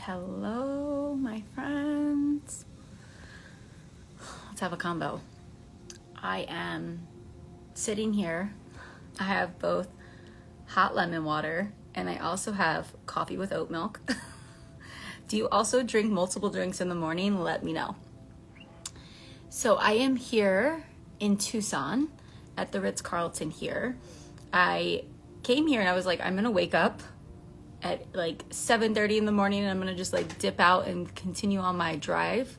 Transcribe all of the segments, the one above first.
Hello, my friends. Let's have a combo. I am sitting here. I have both hot lemon water and I also have coffee with oat milk. Do you also drink multiple drinks in the morning? Let me know. So I am here in Tucson at the Ritz-Carlton here. I came here and I was like, I'm going to wake up at like 7:30 in the morning and I'm going to just like dip out and continue on my drive.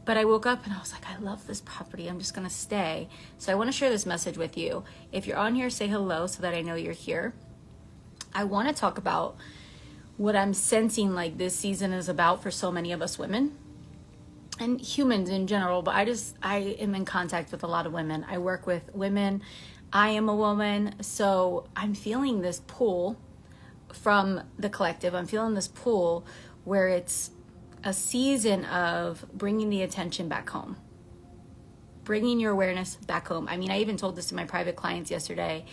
But I woke up and I was like, I love this property. I'm just going to stay. So I want to share this message with you. If you're on here, say hello so that I know you're here. I want to talk about what I'm sensing like this season is about for so many of us women and humans in general. But I am in contact with a lot of women. I work with women. I am a woman. So I'm feeling this pull from the collective. I'm feeling this pull where it's a season of bringing the attention back home, bringing your awareness back home. I mean, I even told this to my private clients yesterday.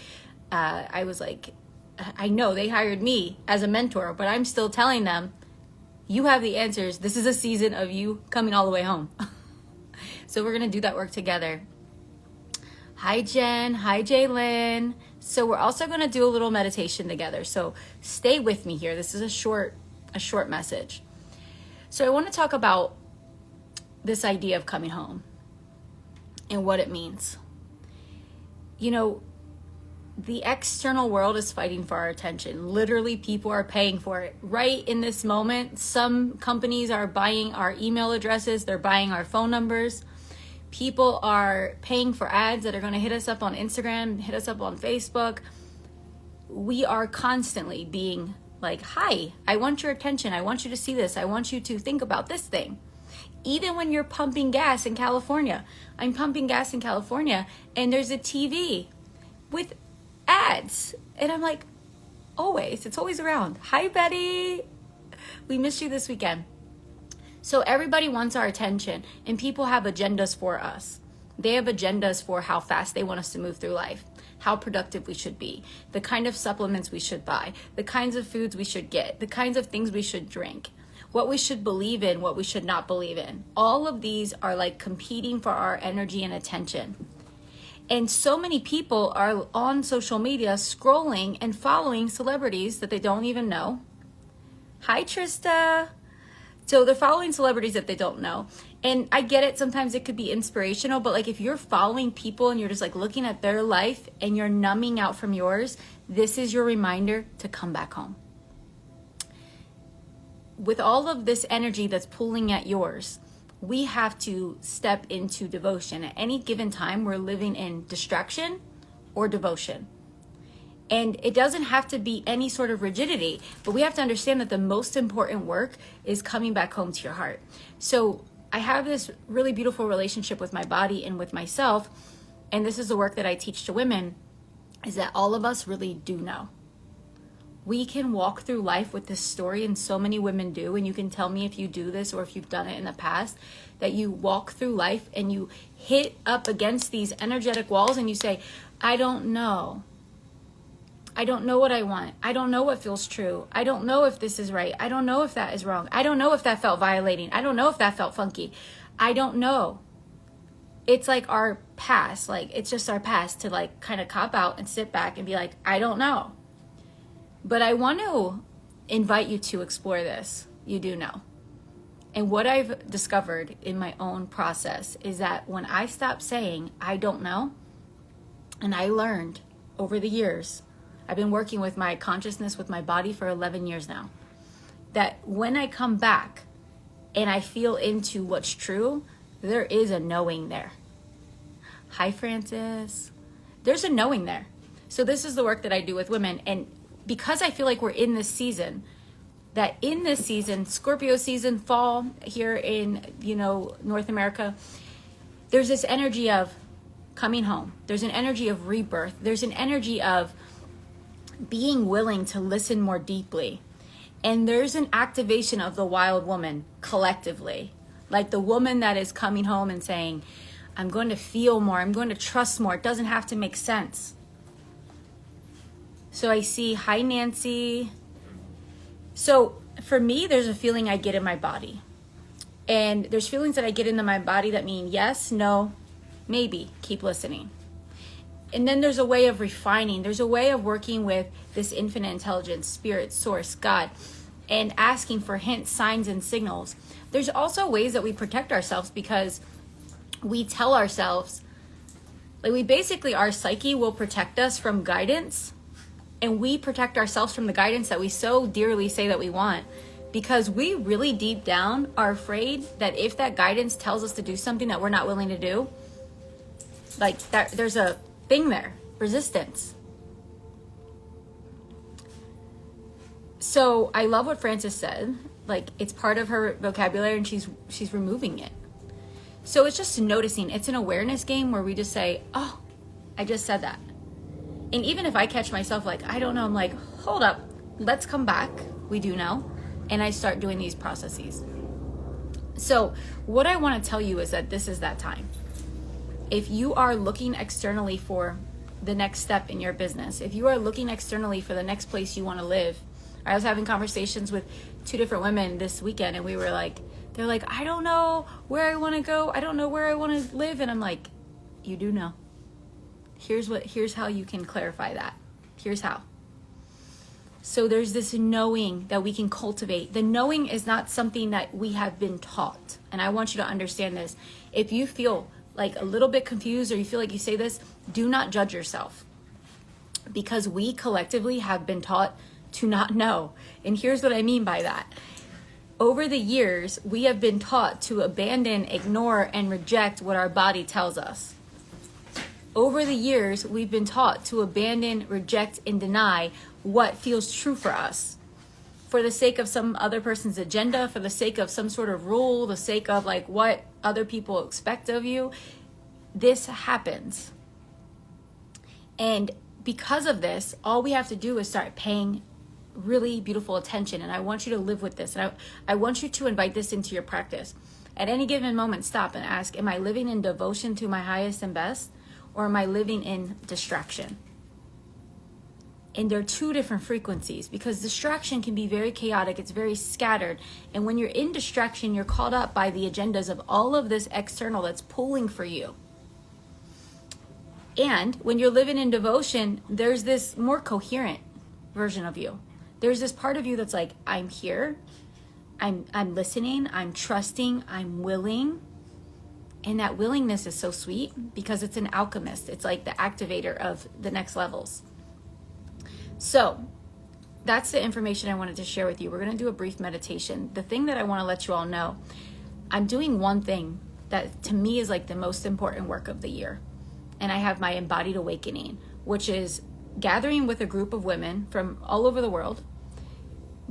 I was like, I know they hired me as a mentor, but I'm still telling them, you have the answers. This is a season of you coming all the way home. So we're going to do that work together. Hi, Jen. Hi, Jaylyn. So we're also going to do a little meditation together. So stay with me here. This is a short message. So I want to talk about this idea of coming home and what it means. You know, the external world is fighting for our attention. Literally, people are paying for it right in this moment. Some companies are buying our email addresses. They're buying our phone numbers. People are paying for ads that are going to hit us up on Instagram, hit us up on Facebook. We are constantly being like, hi, I want your attention. I want you to see this. I want you to think about this thing. Even when you're pumping gas in California. I'm pumping gas in California and there's a TV with ads. And I'm like, it's always around. Hi, Betty. We missed you this weekend. So everybody wants our attention and people have agendas for us. They have agendas for how fast they want us to move through life, how productive we should be, the kind of supplements we should buy, the kinds of foods we should get, the kinds of things we should drink, what we should believe in, what we should not believe in. All of these are like competing for our energy and attention. And so many people are on social media scrolling and following celebrities that they don't even know. Hi, Trista. So they're following celebrities that they don't know. And I get it. Sometimes it could be inspirational, but like if you're following people and you're just like looking at their life and you're numbing out from yours, this is your reminder to come back home. With all of this energy that's pulling at yours, we have to step into devotion. At any given time, we're living in distraction or devotion. And it doesn't have to be any sort of rigidity, but we have to understand that the most important work is coming back home to your heart. So I have this really beautiful relationship with my body and with myself. And this is the work that I teach to women, is that all of us really do know. We can walk through life with this story, and so many women do. And you can tell me if you do this or if you've done it in the past, that you walk through life and you hit up against these energetic walls and you say, I don't know. I don't know what I want. I don't know what feels true. I don't know if this is right. I don't know if that is wrong. I don't know if that felt violating. I don't know if that felt funky. I don't know. It's like our past. Like it's just our past to like kind of cop out and sit back and be like, I don't know. But I want to invite you to explore this. You do know. And what I've discovered in my own process is that when I stopped saying, I don't know, and I learned over the years, I've been working with my consciousness, with my body for 11 years now, that when I come back and I feel into what's true, there is a knowing there. Hi, Francis. There's a knowing there. So this is the work that I do with women. And because I feel like we're in this season, that in this season, Scorpio season, fall here in, North America, there's this energy of coming home. There's an energy of rebirth. There's an energy of being willing to listen more deeply. And there's an activation of the wild woman collectively. Like the woman that is coming home and saying, I'm going to feel more. I'm going to trust more. It doesn't have to make sense. So I see, hi, Nancy. So for me, there's a feeling I get in my body. And there's feelings that I get into my body that mean yes, no, maybe, keep listening. And then there's a way of refining. There's a way of working with this infinite intelligence, spirit, source, God, and asking for hints, signs, and signals. There's also ways that we protect ourselves because we tell ourselves, like we basically, our psyche will protect us from guidance, and we protect ourselves from the guidance that we so dearly say that we want, because we really deep down are afraid that if that guidance tells us to do something that we're not willing to do, like that, there's a thing there, resistance. So I love what Frances said, like it's part of her vocabulary and she's removing it. So it's just noticing. It's an awareness game where we just say, oh, I just said that. And even if I catch myself like, I don't know, I'm like, hold up, let's come back. We do know. And I start doing these processes. So what I want to tell you is that this is that time. If you are looking externally for the next step in your business, if you are looking externally for the next place you want to live, I was having conversations with 2 different women this weekend, and we were like, they're like, I don't know where I want to go. I don't know where I want to live. And I'm like, you do know. Here's how you can clarify that. Here's how. So there's this knowing that we can cultivate. The knowing is not something that we have been taught. And I want you to understand this. If you feel like a little bit confused or you feel like you say this, do not judge yourself. Because we collectively have been taught to not know. And here's what I mean by that. Over the years, we have been taught to abandon, ignore, and reject what our body tells us. Over the years, we've been taught to abandon, reject, and deny what feels true for us. For the sake of some other person's agenda, for the sake of some sort of rule, the sake of like what other people expect of you, this happens. And because of this, all we have to do is start paying really beautiful attention. And I want you to live with this. And I want you to invite this into your practice. At any given moment, stop and ask, am I living in devotion to my highest and best? Or am I living in distraction? And they're 2 different frequencies, because distraction can be very chaotic. It's very scattered. And when you're in distraction, you're caught up by the agendas of all of this external that's pulling for you. And when you're living in devotion, there's this more coherent version of you. There's this part of you that's like, I'm here. I'm listening. I'm trusting. I'm willing. And that willingness is so sweet because it's an alchemist. It's like the activator of the next levels. So that's the information I wanted to share with you. We're going to do a brief meditation. The thing that I want to let you all know, I'm doing one thing that to me is like the most important work of the year. And I have my Embodied Awakening, which is gathering with a group of women from all over the world,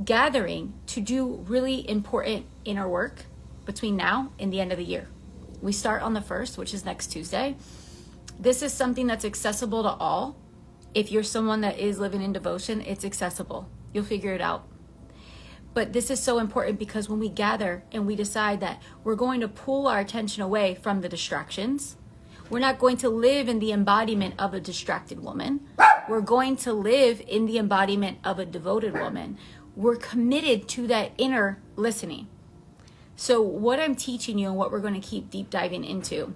gathering to do really important inner work between now and the end of the year. We start on the 1st, which is next Tuesday. This is something that's accessible to all. If you're someone that is living in devotion, it's accessible. You'll figure it out. But this is so important because when we gather and we decide that we're going to pull our attention away from the distractions, we're not going to live in the embodiment of a distracted woman. We're going to live in the embodiment of a devoted woman. We're committed to that inner listening. So what I'm teaching you and what we're going to keep deep diving into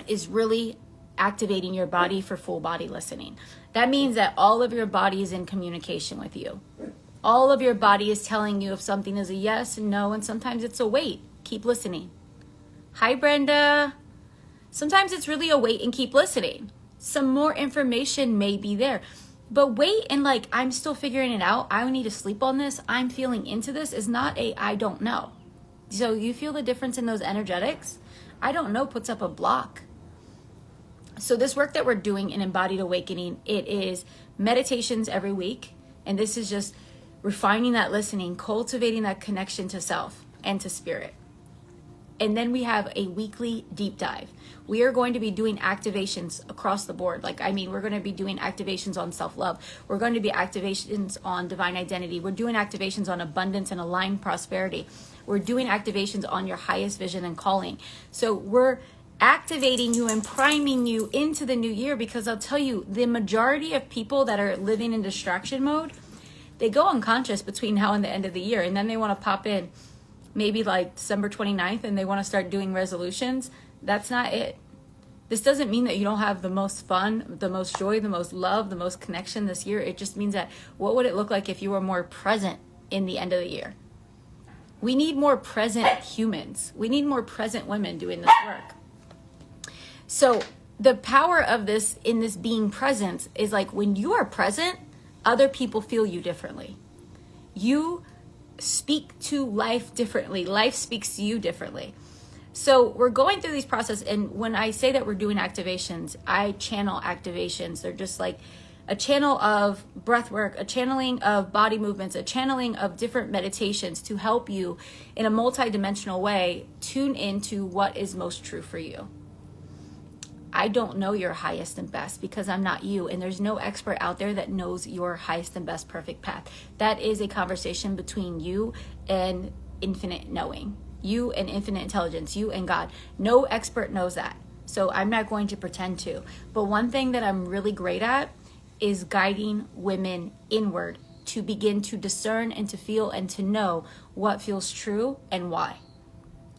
is really activating your body for full body listening. That means that all of your body is in communication with you. All of your body is telling you if something is a yes and no, and sometimes it's a wait. Keep listening. Hi, Brenda. Sometimes it's really a wait and keep listening. Some more information may be there. But wait and like, I'm still figuring it out. I need to sleep on this. I'm feeling into this is not a I don't know. So you feel the difference in those energetics? I don't know puts up a block. So this work that we're doing in Embodied Awakening, it is meditations every week. And this is just refining that listening, cultivating that connection to self and to spirit. And then we have a weekly deep dive. We are going to be doing activations across the board. We're going to be doing activations on self-love. We're going to be activations on divine identity. We're doing activations on abundance and aligned prosperity. We're doing activations on your highest vision and calling. So we're activating you and priming you into the new year, because I'll tell you, the majority of people that are living in distraction mode, they go unconscious between now and the end of the year. And then they want to pop in maybe like December 29th and they want to start doing resolutions. That's not it. This doesn't mean that you don't have the most fun, the most joy, the most love, the most connection this year. It just means that what would it look like if you were more present in the end of the year? We need more present humans. We need more present women doing this work. So the power of this in this being present is like when you are present, other people feel you differently. You speak to life differently. Life speaks to you differently. So we're going through these processes, and when I say that we're doing activations, I channel activations. They're just like a channel of breath work, a channeling of body movements, a channeling of different meditations to help you in a multidimensional way tune into what is most true for you. I don't know your highest and best because I'm not you, and there's no expert out there that knows your highest and best perfect path. That is a conversation between you and infinite knowing. You and infinite intelligence, you and God. No expert knows that. So I'm not going to pretend to. But one thing that I'm really great at is guiding women inward to begin to discern and to feel and to know what feels true and why.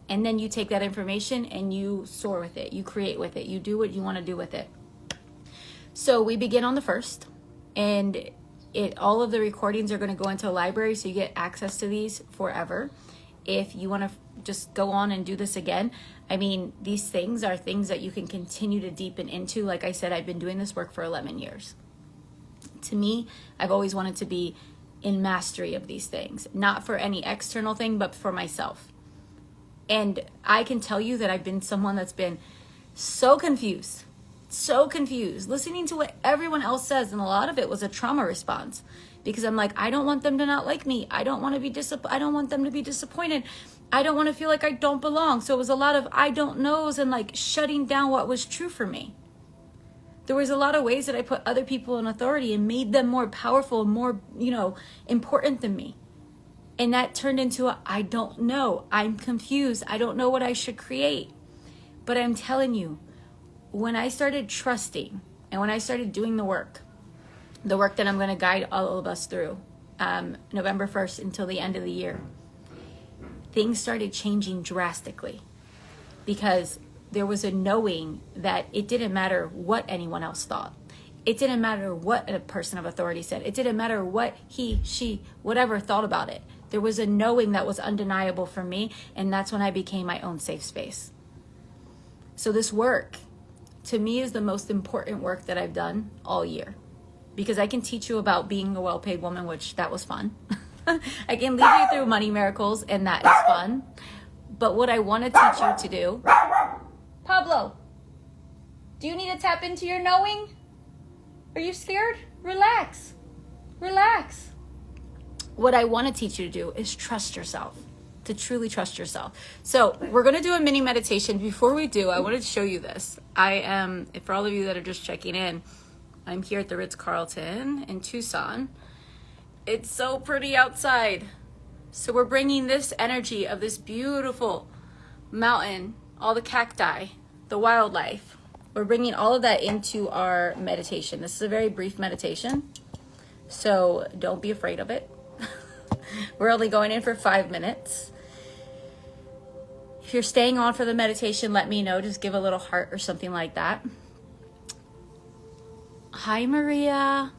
And then you take that information and you soar with it. You create with it. You do what you want to do with it. So we begin on the 1st. And all of the recordings are going to go into a library. So you get access to these forever. If you want to just go on and do this again, I mean, these things are things that you can continue to deepen into. Like I said, I've been doing this work for 11 years. To me, I've always wanted to be in mastery of these things, not for any external thing, but for myself. And I can tell you that I've been someone that's been so confused, listening to what everyone else says. And a lot of it was a trauma response. Because I'm like, I don't want them to not like me. I don't want to be I don't want them to be disappointed. I don't want to feel like I don't belong. So it was a lot of I don't knows and like shutting down what was true for me. There was a lot of ways that I put other people in authority and made them more powerful, more, important than me. And that turned into I don't know. I'm confused. I don't know what I should create. But I'm telling you, when I started trusting and when I started doing the work that I'm going to guide all of us through November 1st until the end of the year, things started changing drastically because there was a knowing that it didn't matter what anyone else thought. It didn't matter what a person of authority said. It didn't matter what he, she, whatever thought about it. There was a knowing that was undeniable for me, and that's when I became my own safe space. So this work, to me, is the most important work that I've done all year. Because I can teach you about being a well-paid woman, which that was fun. I can lead you through money miracles, and that is fun. But what I want to teach you to do... Pablo, do you need to tap into your knowing? Are you scared? Relax. What I want to teach you to do is trust yourself. To truly trust yourself. So we're going to do a mini meditation. Before we do, I wanted to show you this. For all of you that are just checking in, I'm here at the Ritz-Carlton in Tucson. It's so pretty outside. So we're bringing this energy of this beautiful mountain, all the cacti, the wildlife. We're bringing all of that into our meditation. This is a very brief meditation, so don't be afraid of it. We're only going in for 5 minutes. If you're staying on for the meditation, let me know. Just give a little heart or something like that. Hi, Maria.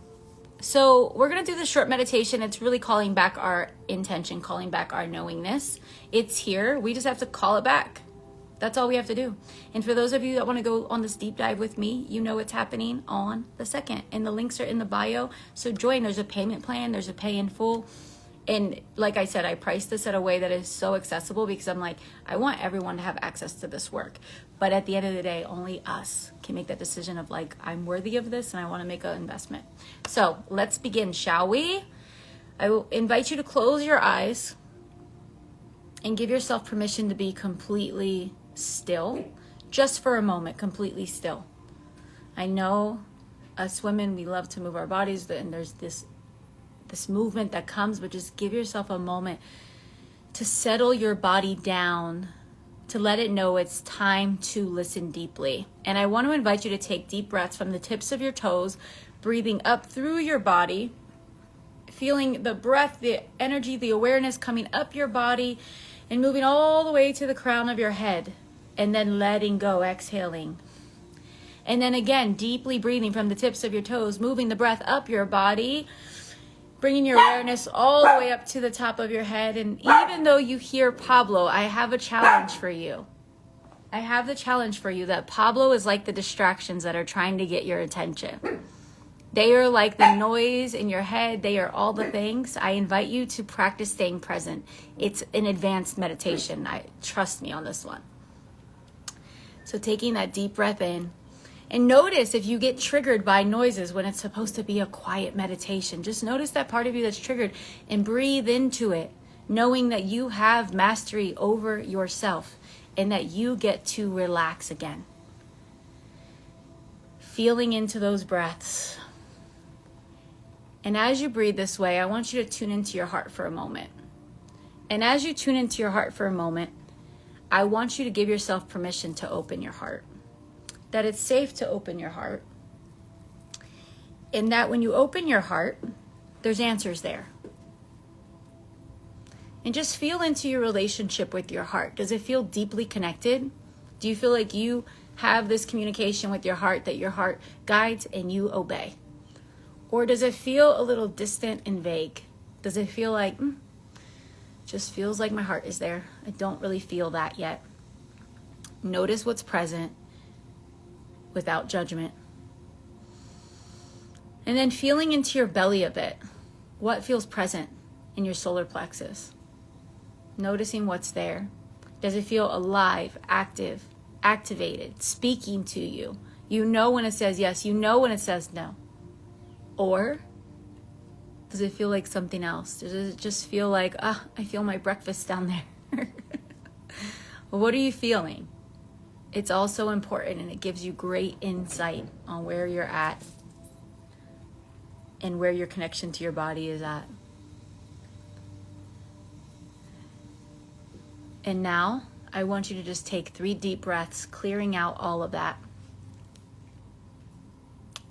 So we're going to do this short meditation. It's really calling back our intention, calling back our knowingness. It's here. We just have to call it back. That's all we have to do. And for those of you that want to go on this deep dive with me, you know what's happening on the 2nd. And the links are in the bio. So join. There's a payment plan. There's a pay in full. And like I said, I priced this at a way that is so accessible because I'm like, I want everyone to have access to this work. But at the end of the day, only us can make that decision of like, I'm worthy of this and I want to make an investment. So let's begin, shall we? I will invite you to close your eyes and give yourself permission to be completely still, just for a moment, completely still. I know us women, we love to move our bodies, and there's this movement that comes, but just give yourself a moment to settle your body down, to let it know it's time to listen deeply. And I want to invite you to take deep breaths from the tips of your toes, breathing up through your body, feeling the breath, the energy, the awareness coming up your body and moving all the way to the crown of your head, and then letting go, exhaling. And then again, deeply breathing from the tips of your toes, moving the breath up your body, bringing your awareness all the way up to the top of your head. And even though you hear Pablo, I have a challenge for you. I have the challenge for you that Pablo is like the distractions that are trying to get your attention. They are like the noise in your head. They are all the things. I invite you to practice staying present. It's an advanced meditation. Trust me on this one. So taking that deep breath in, and notice if you get triggered by noises when it's supposed to be a quiet meditation. Just notice that part of you that's triggered and breathe into it, knowing that you have mastery over yourself and that you get to relax again. Feeling into those breaths. And as you breathe this way, I want you to tune into your heart for a moment. And as you tune into your heart for a moment, I want you to give yourself permission to open your heart. That it's safe to open your heart. And that when you open your heart, there's answers there. And just feel into your relationship with your heart. Does it feel deeply connected? Do you feel like you have this communication with your heart that your heart guides and you obey? Or does it feel a little distant and vague? Does it feel like, just feels like my heart is there. I don't really feel that yet. Notice what's present without judgment. And then feeling into your belly a bit. What feels present in your solar plexus? Noticing what's there. Does it feel alive, active, activated, speaking to you? You know when it says yes. You know when it says no. Or does it feel like something else? Does it just feel like, I feel my breakfast down there? Well, what are you feeling? It's also important, and it gives you great insight on where you're at and where your connection to your body is at. And now I want you to just take 3 deep breaths, clearing out all of that.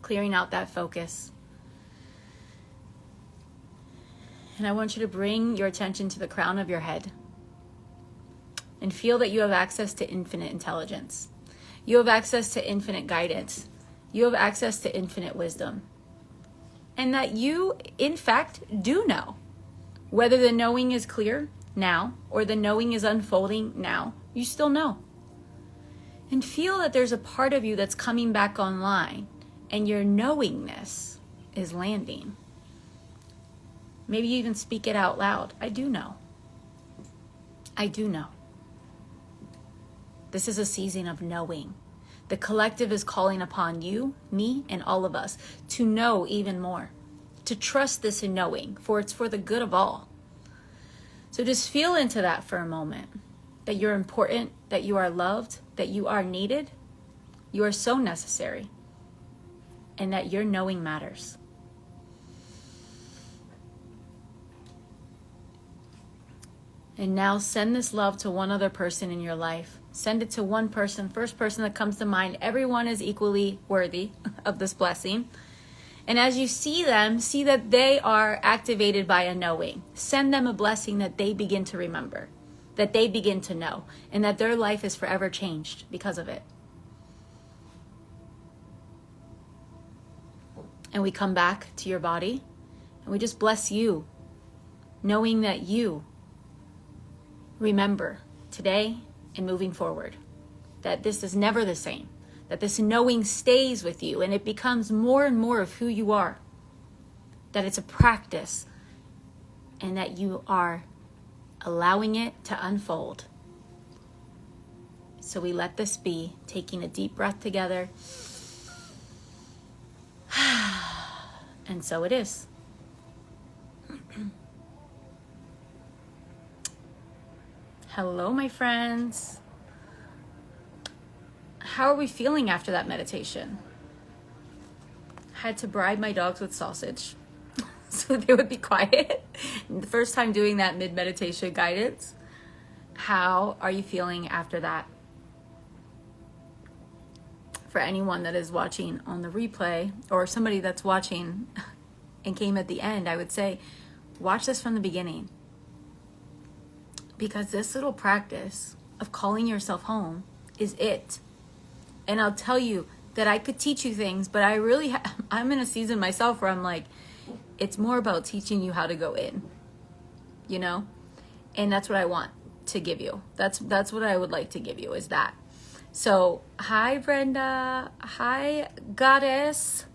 Clearing out that focus. And I want you to bring your attention to the crown of your head and feel that you have access to infinite intelligence. You have access to infinite guidance. You have access to infinite wisdom. And that you, in fact, do know. Whether the knowing is clear now or the knowing is unfolding now, you still know. And feel that there's a part of you that's coming back online and your knowingness is landing. Maybe you even speak it out loud. I do know. I do know. This is a season of knowing. The collective is calling upon you, me, and all of us to know even more, to trust this in knowing, for it's for the good of all. So just feel into that for a moment, that you're important, that you are loved, that you are needed, you are so necessary, and that your knowing matters. And now send this love to one other person in your life. Send it to one person, first person that comes to mind. Everyone is equally worthy of this blessing. And as you see them, see that they are activated by a knowing. Send them a blessing that they begin to remember, that they begin to know, and that their life is forever changed because of it. And we come back to your body, and we just bless you, knowing that you remember today and moving forward, that this is never the same, that this knowing stays with you and it becomes more and more of who you are, that it's a practice and that you are allowing it to unfold. So we let this be, taking a deep breath together. And so it is. Hello, my friends. How are we feeling after that meditation? I had to bribe my dogs with sausage so they would be quiet. The first time doing that mid-meditation guidance. How are you feeling after that? For anyone that is watching on the replay, or somebody that's watching and came at the end, I would say, watch this from the beginning. Because this little practice of calling yourself home is it. And I'll tell you that I could teach you things, but I'm in a season myself where I'm like, it's more about teaching you how to go in, you know? And that's what I want to give you. That's what I would like to give you, is that. So, hi Brenda. Hi Goddess.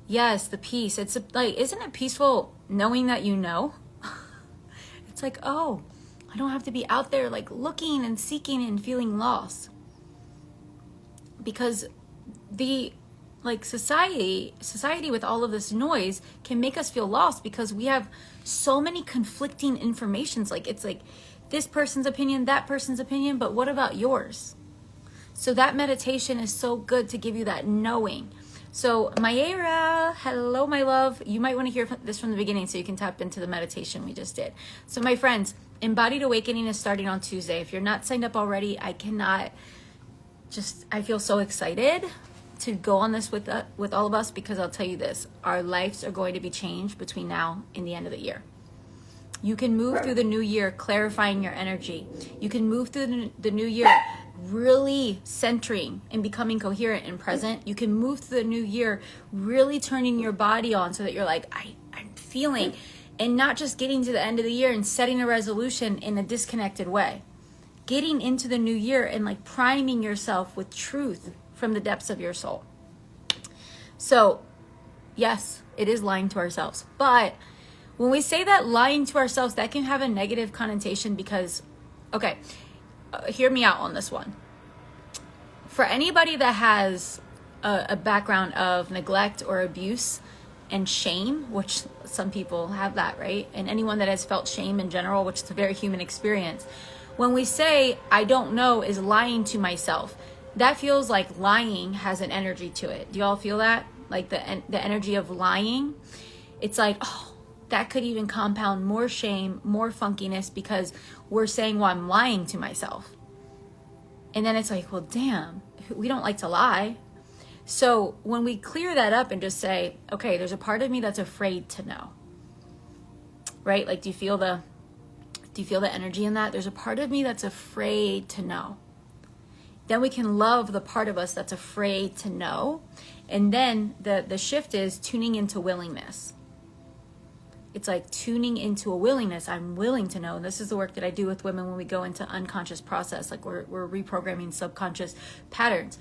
Yes, the peace. It's like, isn't it peaceful knowing that you know? It's like, oh, I don't have to be out there like looking and seeking and feeling lost. Because the like society with all of this noise can make us feel lost, because we have so many conflicting informations. Like, it's like this person's opinion, that person's opinion, but what about yours? So that meditation is so good to give you that knowing. So Mayra, hello, my love. You might want to hear this from the beginning so you can tap into the meditation we just did. So my friends, Embodied Awakening is starting on Tuesday. If you're not signed up already, I feel so excited to go on this with all of us, because I'll tell you this, our lives are going to be changed between now and the end of the year. You can move through the new year clarifying your energy. You can move through the new year really centering and becoming coherent and present. You can move through the new year really turning your body on so that you're like, I'm feeling, and not just getting to the end of the year and setting a resolution in a disconnected way. Getting into the new year and like priming yourself with truth from the depths of your soul. So yes, it is lying to ourselves. But when we say that lying to ourselves, that can have a negative connotation, because, okay, hear me out on this one. For anybody that has a background of neglect or abuse and shame, which some people have that, right? And anyone that has felt shame in general, which is a very human experience. When we say, I don't know, is lying to myself, that feels like lying has an energy to it. Do you all feel that? Like the energy of lying? It's like, oh, that could even compound more shame, more funkiness, because we're saying, well, I'm lying to myself. And then it's like, well, damn, we don't like to lie. So when we clear that up and just say, okay, there's a part of me that's afraid to know, right? Like, do you feel the energy in that? There's a part of me that's afraid to know. Then we can love the part of us that's afraid to know. And then the shift is tuning into willingness. It's like tuning into a willingness. I'm willing to know. And this is the work that I do with women when we go into unconscious process. Like we're reprogramming subconscious patterns.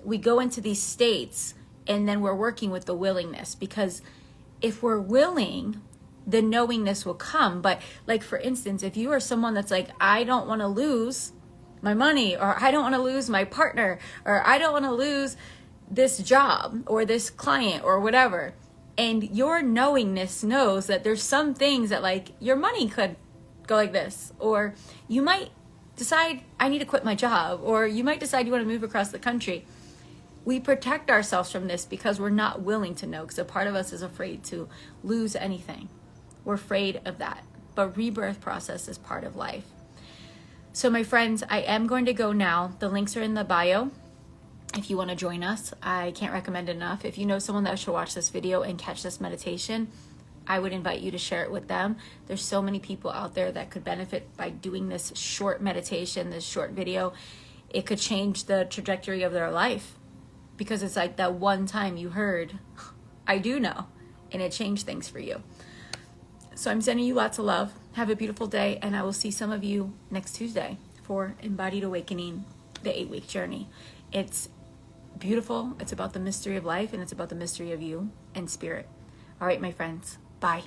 We go into these states and then we're working with the willingness, because if we're willing, the knowingness will come. But like, for instance, if you are someone that's like, I don't want to lose my money, or I don't want to lose my partner, or I don't want to lose this job or this client or whatever, and your knowingness knows that there's some things that, like, your money could go like this, or you might decide I need to quit my job, or you might decide you want to move across the country. We protect ourselves from this because we're not willing to know, because a part of us is afraid to lose anything. We're afraid of that. But rebirth process is part of life. So my friends, I am going to go now. The links are in the bio if you want to join us. I can't recommend enough. If you know someone that should watch this video and catch this meditation, I would invite you to share it with them. There's so many people out there that could benefit by doing this short meditation, this short video. It could change the trajectory of their life, because it's like that one time you heard, I do know, and it changed things for you. So I'm sending you lots of love. Have a beautiful day, and I will see some of you next Tuesday for Embodied Awakening, the 8-week journey. It's beautiful. It's about the mystery of life, and it's about the mystery of you and spirit. All right, my friends. Bye.